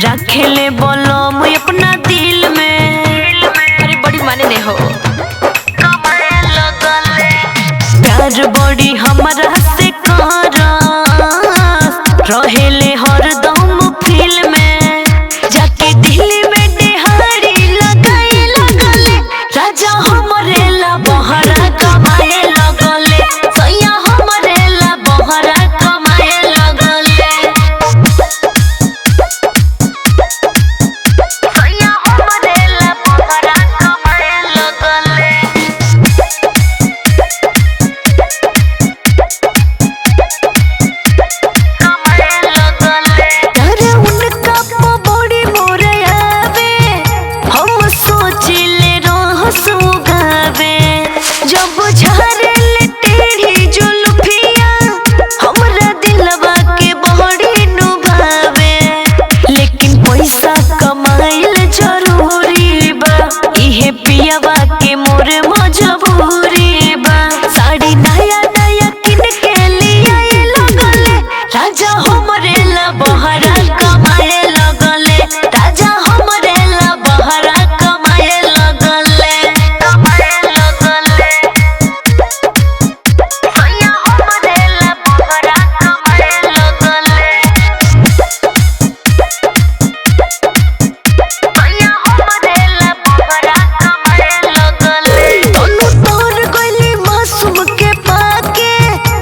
रखेले बोलो मुझे अपना दिल में। अरे बड़ी माने नहीं हो प्यार बड़ी हमारा से रहेले हरदम फील में जाके दिल्ली में देहाड़ी लगाए लगले राजा हमरे ला बहरा कमाए लगले सैया हमरे ला बहरा कमाए लगले सैया हमरे ला बहरा कमाए लगले पियावा के मोर मजबूरी बा साड़ी नया नया किन के लिए लगले राजा हमरे ला बहरा कमाए लगले राजा हमरे ला बहरा कमाए लगले सैया हमरे ला बहरा कमाए लगले सैया हमरे ला बहरा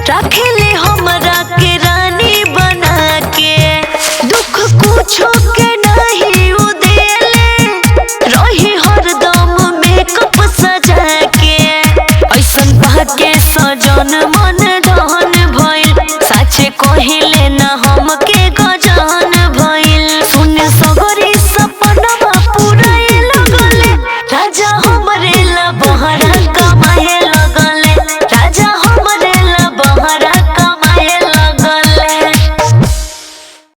रखेले हमरा के रानी बना के दुख कुछो के नहीं उ देले रही हरदम मेकअप सजा के ऐसन बाके सजन मन धन भइल साचे कहिले ना हमके